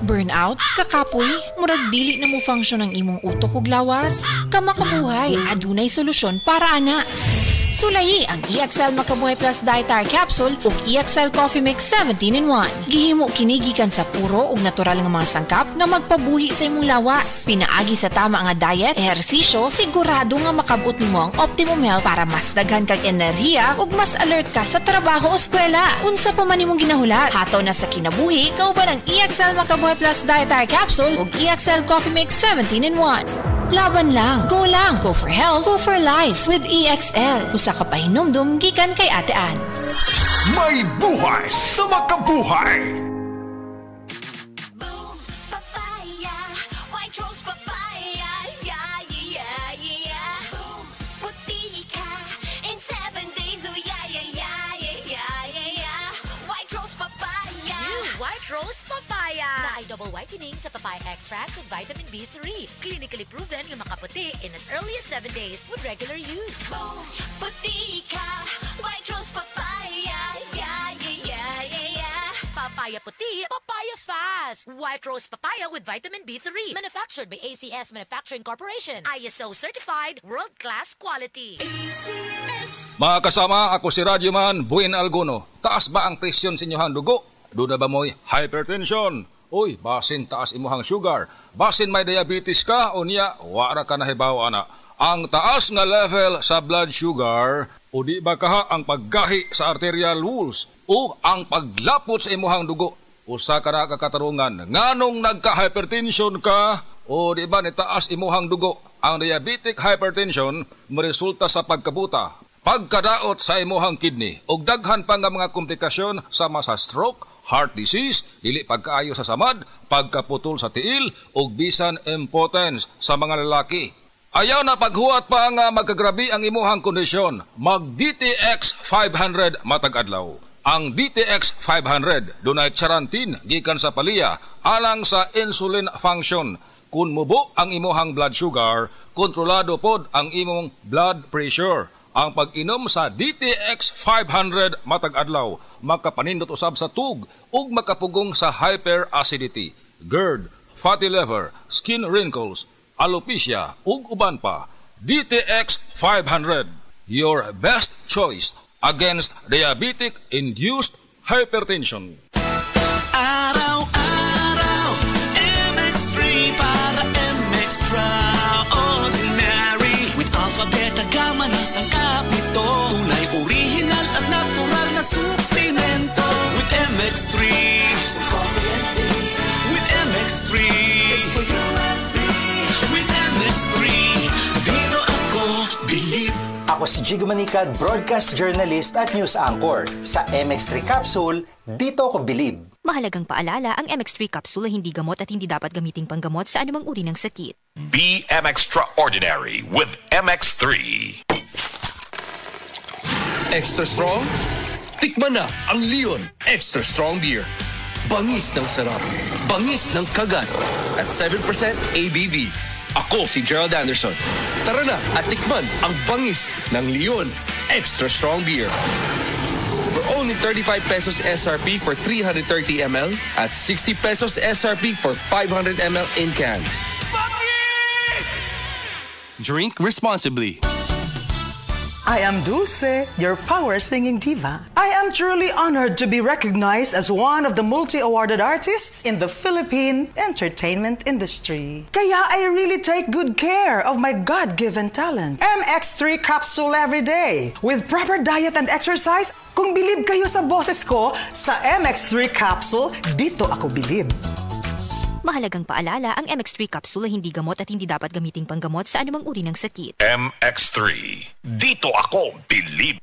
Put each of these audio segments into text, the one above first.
Burnout, kakapoy, murag dili na mo function ang imong utok ug lawas. Kamakabuhay, adunay solusyon para ana. Sulayi ang EXL Makabuhay Plus Dietary Capsule ug EXL Coffee Mix 17-in-1. Gihimo kini gikan sa puro ug natural nga mga sangkap nga magpabuhi sa imong lawas. Pinaagi sa tama nga diet, ehersisyo, sigurado nga makabot nimo ang optimum health para mas daghan kag enerhiya ug mas alert ka sa trabaho o eskwela. Unsa pa man imong ginahulat, hataw na sa kinabuhi kauban ang EXL Makabuhay Plus Dietary Capsule ug EXL Coffee Mix 17-in-1. Laban lang, go for health, go for life with EXL. Usa ka pahinumdum gikan kay Ate Ann. May buhay sa makabuhay! Boom, papaya, white rose papaya, yeah, yeah, yeah. Boom, puti ka in 7 days, oh yeah, yeah, yeah, yeah, yeah, yeah. White rose papaya. New white rose papaya. Na ay double whitening sa papaya extracts and vitamin B3. Clinically proven yung makaputi in as early as 7 days with regular use. Boom, puti ka, white rose papaya, yeah, yeah, yeah, yeah, yeah. Papaya puti, papaya fast. White rose papaya with vitamin B3. Manufactured by ACS Manufacturing Corporation. ISO certified, world-class quality. ACS. Mga kasama, ako si Radyoman Buin Alguno. Taas ba ang presyon sa inyong dugo? Duda ba mo'y hypertension? Uy, basin taas imuhang sugar. Basin may diabetes ka o niya, wara ka na hibaw ana. Ang taas nga level sa blood sugar o di ba kaha ang paggahi sa arterial walls o ang paglapot sa imuhang dugo. Usa ka na kakatarungan. Nganong nagka-hypertension ka o di ba ni taas imuhang dugo? Ang diabetic hypertension maresulta sa pagkabuta, pagkadaot sa imuhang kidney ug daghan pa nga mga komplikasyon sama sa stroke, heart disease, dili pagkaayo sa samad, pagkaputol sa tiil, ug bisan impotence sa mga lalaki. Ayaw na paghuwat pa nga magkagrabi ang imuhang kondisyon. Mag-DTX 500 matag adlaw. Ang DTX 500 dunay charantin gikan sa palya alang sa insulin function. Kung mubo ang imuhang blood sugar, kontrolado pod ang imong blood pressure. Ang pag-inom sa DTX 500 matag adlaw makapanindot usab sa tug ug makapugong sa hyperacidity, GERD, fatty liver, skin wrinkles, alopecia ug uban pa. DTX 500, your best choice against diabetic-induced hypertension. Araw-araw, MX3 para MX-Traordinary. With alphabeta gamma na sangkap nito. Tunay, original at natural na suplemento. With MX3, coffee and tea. With MX3, it's for you and me. With MX3, dito ako believe. Ako si Jigo Manicad, broadcast journalist at news anchor. Sa MX3 Capsule, dito ako bilib. Mahalagang paalala, ang MX3 capsule ay hindi gamot at hindi dapat gamiting panggamot sa anumang uri ng sakit. Be Extraordinary with MX3. Extra strong? Tikman na ang Leon Extra Strong Beer. Bangis ng sarap, bangis ng kagat, at 7% ABV. Ako si Gerald Anderson. Tara na at tikman ang bangis ng Leon Extra Strong Beer. For only 35 pesos SRP for 330 ml at 60 pesos SRP for 500 ml in can. Bangis! Drink responsibly. I am Dulce, your power singing diva. I am truly honored to be recognized as one of the multi-awarded artists in the Philippine entertainment industry. Kaya I really take good care of my God-given talent. MX3 capsule every day. With proper diet and exercise, kung bilib kayo sa boses ko, sa MX3 capsule, dito ako bilib. Mahalagang paalala, ang MX3 capsule ay hindi gamot at hindi dapat gamiting panggamot sa anumang uri ng sakit. MX3, dito ako bilib.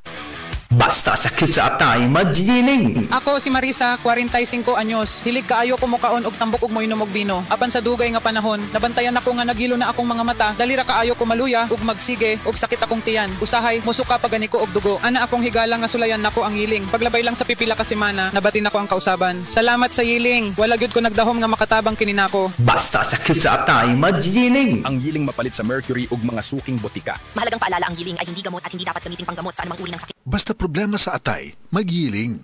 Basta sakit sa atay, magyining. Ako si Marisa, 45 anyos. Hilig kaayo ko mukaon og tambok ug moinom og bino. Apan sa dugay nga panahon, nabantayan ako nga nagilo na akong mga mata. Dalira kaayo ko maluya ug magsige ug sakit akong tiyan. Usahay musuka pagani ko og dugo. Ana akong higala nga sulayan nako ang yiling. Paglabay lang sa pipila ka semana, nabatin nako ang kausaban. Salamat sa yiling. Wala gyud ko nagdahom nga makatabang kini nako. Basta sakit sa atay, magyining. Ang yiling mapalit sa mercury ug mga suking botika. Mahalagang paalala, ang yiling ay hindi gamot at hindi dapat gamiting panggamot sa anumang uri ng sakit. Basta problema sa atay, magyiling.